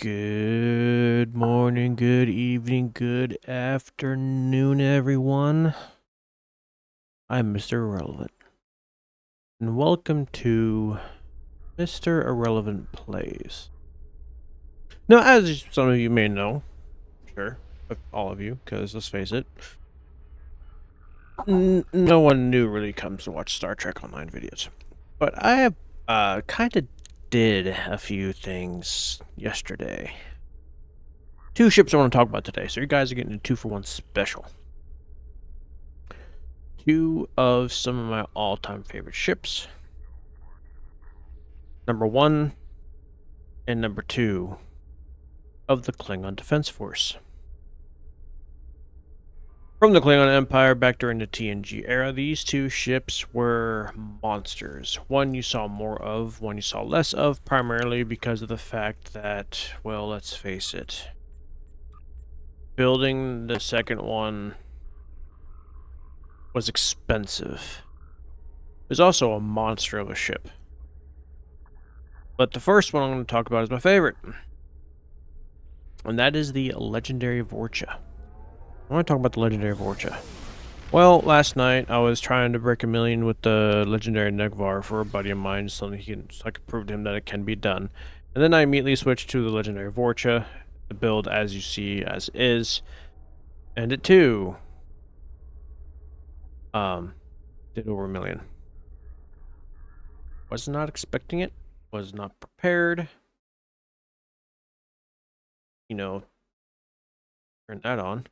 Good morning, good evening, good afternoon, everyone. I'm Mr. Irrelevant, and welcome to Mr. Irrelevant Plays. Now, as some of you may know, sure, all of you, because let's face it, no one new really comes to watch Star Trek Online videos. But I have kind of did a few things yesterday. Two ships I want to talk about today, so you guys are getting a 2-for-1 special. Two of some of my all-time favorite ships. Number 1 and number 2 of the Klingon Defense Force. From the Klingon Empire back during the TNG era, these two ships were monsters. One you saw more of, one you saw less of, primarily because of the fact that, well, let's face it, building the second one was expensive. It was also a monster of a ship. But the first one I'm going to talk about is my favorite. And that is the legendary Vorcha. I want to talk about the legendary Vorcha. Well, last night I was trying to break a million with the legendary Negvar for a buddy of mine, so I could prove to him that it can be done. And then I immediately switched to the legendary Vorcha, the build as you see as is, and it too did over a million. Was not expecting it, was not prepared. You know, turn that on.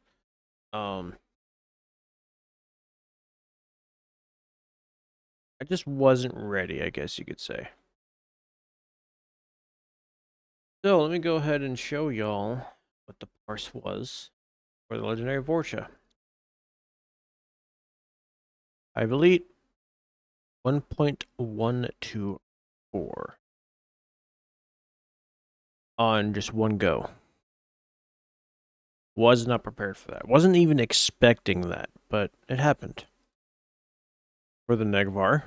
I just wasn't ready, I guess you could say. So let me go ahead and show y'all what the parse was for the legendary Vorcha. Hive Elite 1.124 on just one go. Was not prepared for that. Wasn't even expecting that, but it happened. For the Negvar,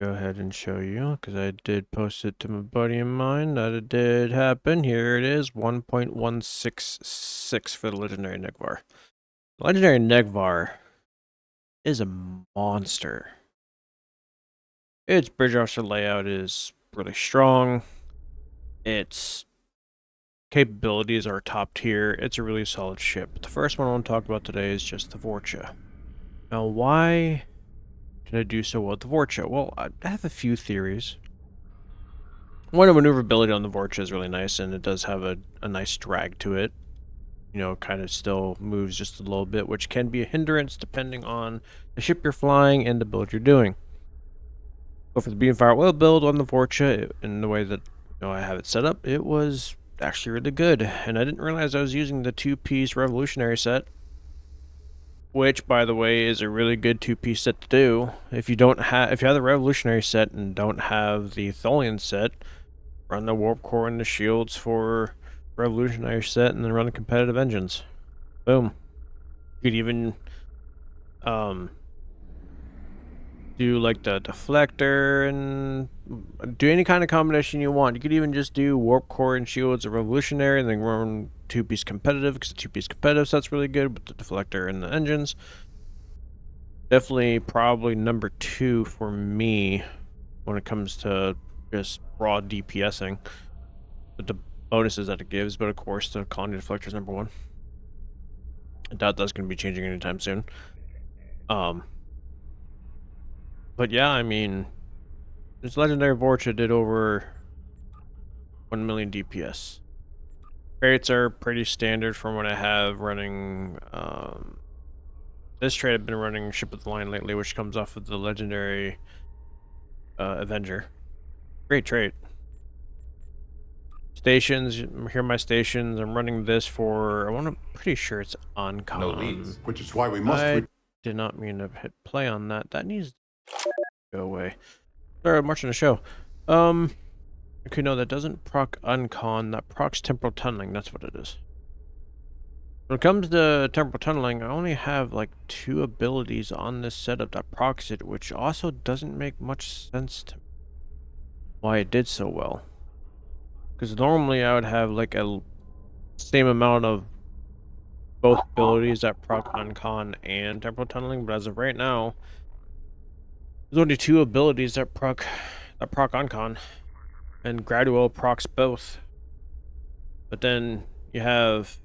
go ahead and show you, because I did post it to my buddy of mine that it did happen. Here it is, 1.166 for the legendary Negvar. The legendary Negvar is a monster. Its bridge officer layout is really strong. Its capabilities are top tier. It's a really solid ship. But the first one I want to talk about today is just the Vorcha. Now, why did I do so well with the Vorcha? Well, I have a few theories. One, the maneuverability on the Vorcha is really nice, and it does have a nice drag to it. You know, kind of still moves just a little bit, which can be a hindrance depending on the ship you're flying and the build you're doing. But for the beam fire oil build on the Vorcha, in the way that I have it set up, it was actually really good. And I didn't realize I was using the 2-piece revolutionary set, which, by the way, is a really good 2-piece set to do. If you have the revolutionary set and don't have the Tholian set, run the warp core and the shields for revolutionary set, and then run the competitive engines. Boom. You could even do like the deflector and do any kind of combination you want. You could even just do warp core and shields or revolutionary and then run 2-piece competitive, because the 2-piece competitive set's really good with the deflector and the engines. Definitely probably number 2 for me when it comes to just raw DPSing with the bonuses that it gives, but of course the colony deflector is number 1. I doubt that's going to be changing anytime soon. But yeah, I mean, this legendary Vorcha did over 1 million DPS. Crates are pretty standard from what I have running. This trade I've been running Ship of the Line lately, which comes off of the legendary Avenger. Great trait. Stations, here are my stations. I'm running this for, pretty sure it's Oncon. No leads. Which is why we must. I did not mean to hit play on that. That needs to go away. Sorry, I'm watching the show. Okay, no, that doesn't proc Uncon. That procs temporal tunneling. That's what it is. When it comes to temporal tunneling, I only have like 2 abilities on this setup that procs it, which also doesn't make much sense to me why it did so well. Because normally I would have like a same amount of both abilities that proc uncon and temporal tunneling, but as of right now, there's only 2 abilities that proc uncon, and gradual procs both. But then you have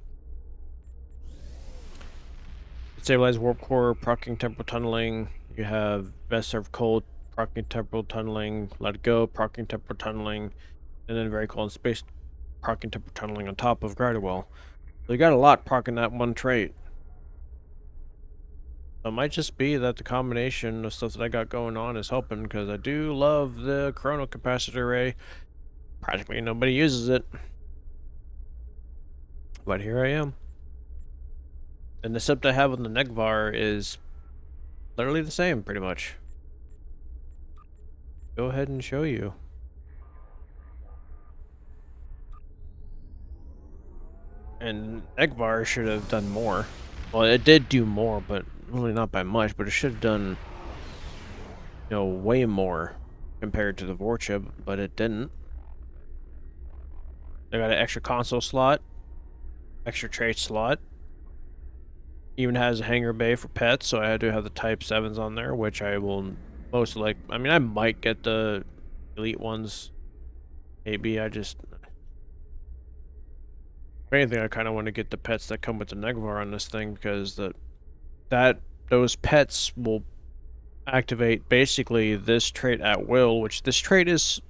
stabilize warp core proccing temporal tunneling. You have best serve cold proccing temporal tunneling. Let go proccing temporal tunneling, and then very cold space proccing temporal tunneling on top of gradual. So you got a lot proccing that one trait. So it might just be that the combination of stuff that I got going on is helping, because I do love the chrono capacitor array. Practically nobody uses it, but here I am. And the sept I have on the Negvar is literally the same, pretty much. Go ahead and show you. And Negvar should have done more. Well, it did do more, but really not by much, but it should have done, you know, way more compared to the Vorchip, but it didn't. I got an extra console slot, extra trait slot. Even has a hangar bay for pets, so I had to have the Type 7s on there, which I will most like. I mean, I might get the elite ones. Maybe I just... If anything, I kind of want to get the pets that come with the Negvar on this thing, because those pets will activate basically this trait at will, which this trait is,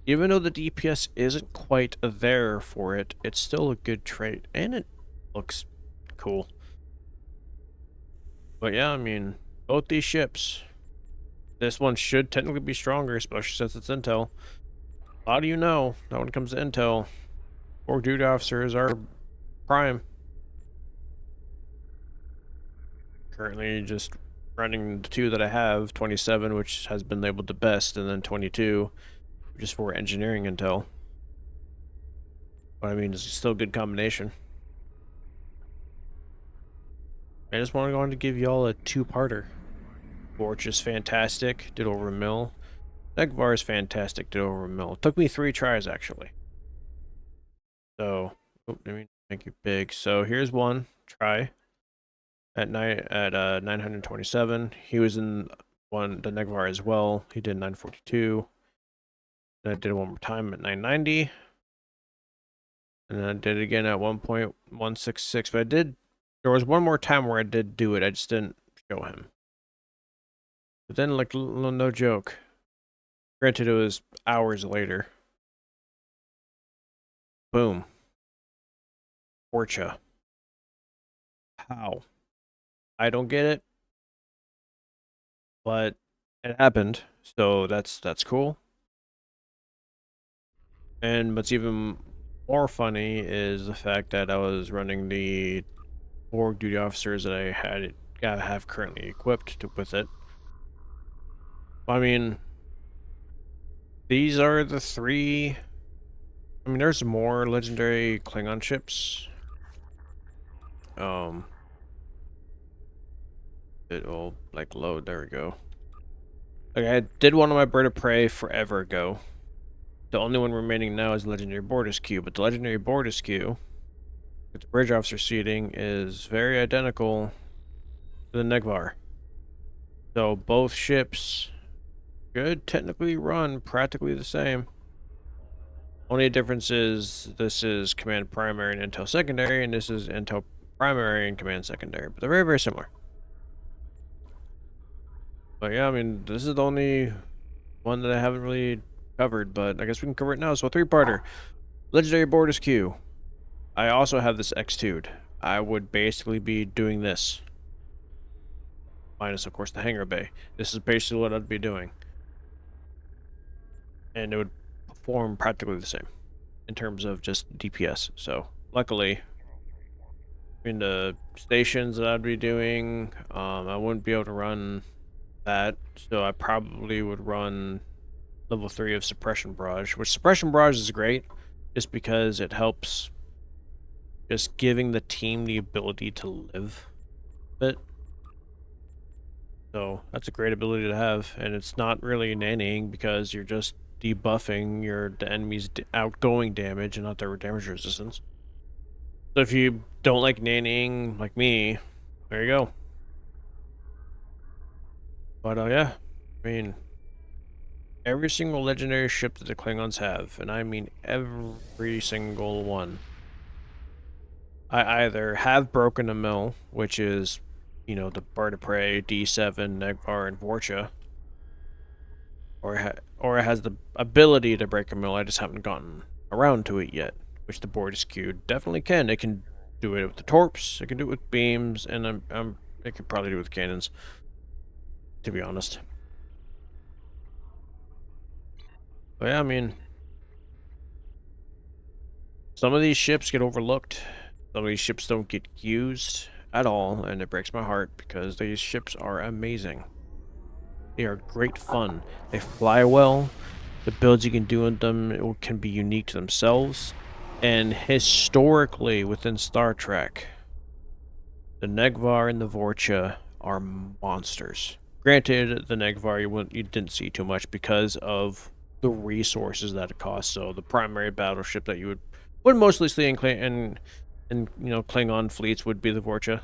even though the DPS isn't quite there for it, it's still a good trait, and it looks cool. But yeah, I mean, both these ships, this one should technically be stronger, especially since it's Intel. How do you know that when it comes to Intel, Org Duty Officers are prime? Currently just running the 2 that I have, 27, which has been labeled the best, and then 22, which is for engineering intel. But I mean, it's still a good combination. I just want to go on to give y'all a 2-parter. Borch is fantastic, did over a mil. Negvar is fantastic, did over a mil. It took me 3 tries, actually. So, let me make it big. So here's one try at 927. He was in the Negvar as well. He did 942. Then I did it one more time at 990. And then I did it again at 1.166. But there was one more time where I did do it. I just didn't show him. But then, like, no joke. Granted, it was hours later. Boom. Orcha. How? I don't get it. But it happened. So that's cool. And what's even more funny is the fact that I was running the Org Duty Officers that I have currently equipped with it. I mean, these are the 3. I mean, there's more legendary Klingon ships. It'll like load. There we go. Like, I did one on my Bird of Prey forever ago. The only one remaining now is Legendary Borderskew, but the Legendary Borderskew with the Bridge Officer seating is very identical to the Negvar. So both ships should technically run practically the same. Only difference is this is Command Primary and Intel Secondary, and this is Intel Primary and Command Secondary. But they're very, very similar. But yeah, I mean, this is the only one that I haven't really covered, but I guess we can cover it now. So 3-parter. Legendary Borderskew. I also have this X2'd. I would basically be doing this. Minus, of course, the hangar bay. This is basically what I'd be doing. And it would perform practically the same in terms of just DPS. So, luckily, in the stations that I'd be doing, I wouldn't be able to run that. So I probably would run level 3 of Suppression Barrage, which Suppression Barrage is great just because it helps just giving the team the ability to live a bit. So that's a great ability to have, and it's not really nannying because you're just debuffing the enemy's outgoing damage and not their damage resistance. So if you don't like nannying like me, there you go. But yeah, I mean, every single legendary ship that the Klingons have, and I mean every single one, I either have broken a mill, which is, you know, the Bird of Prey, D7, Negvar, and Vorcha, or it has the ability to break a mill. I just haven't gotten around to it yet, which the board is skewed definitely can. It can do it with the torps, it can do it with beams, and it could probably do it with cannons, to be honest. But yeah, I mean, some of these ships get overlooked. Some of these ships don't get used at all, and it breaks my heart because these ships are amazing. They are great fun. They fly well. The builds you can do on them can be unique to themselves. And historically, within Star Trek, the Negvar and the Vorcha are monsters. Granted, the Negvar you didn't see too much because of the resources that it costs. So the primary battleship that you would mostly see in you know, Klingon fleets would be the Vorcha,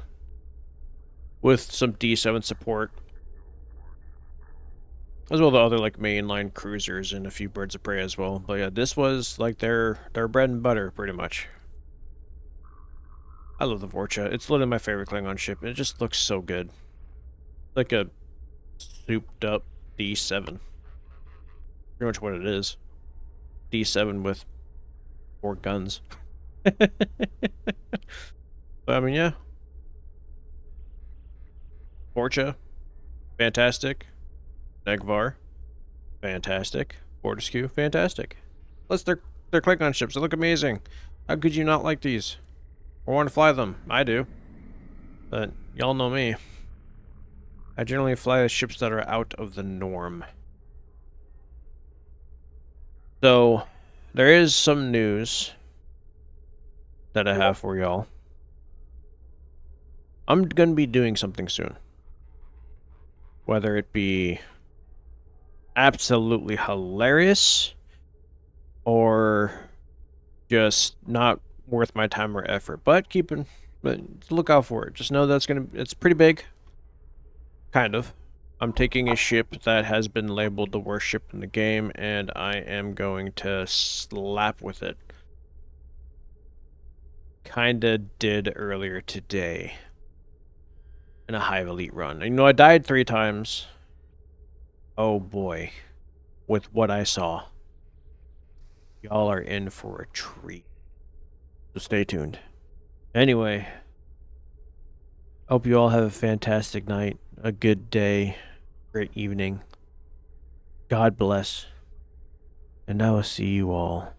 with some D7 support, as well as the other like mainline cruisers and a few birds of prey as well. But yeah, this was like their bread and butter pretty much. I love the Vorcha. It's literally my favorite Klingon ship. It just looks so good, like a souped up D7. Pretty much what it is. D7 with 4 guns. But I mean, yeah, Vorcha, fantastic. Negvar, fantastic. Fortescue, fantastic. Plus, they're Klingon ships. They look amazing. How could you not like these? Or want to fly them? I do. But y'all know me. I generally fly the ships that are out of the norm. So, there is some news that I have for y'all. I'm going to be doing something soon. Whether it be absolutely hilarious or just not worth my time or effort. But look out for it. Just know that's it's pretty big. Kind of. I'm taking a ship that has been labeled the worst ship in the game, and I am going to slap with it. Kinda did earlier today in a Hive Elite run. You know, I died 3 times. Oh boy. With what I saw. Y'all are in for a treat. So stay tuned. Anyway, hope you all have a fantastic night, a good day, great evening. God bless. And I will see you all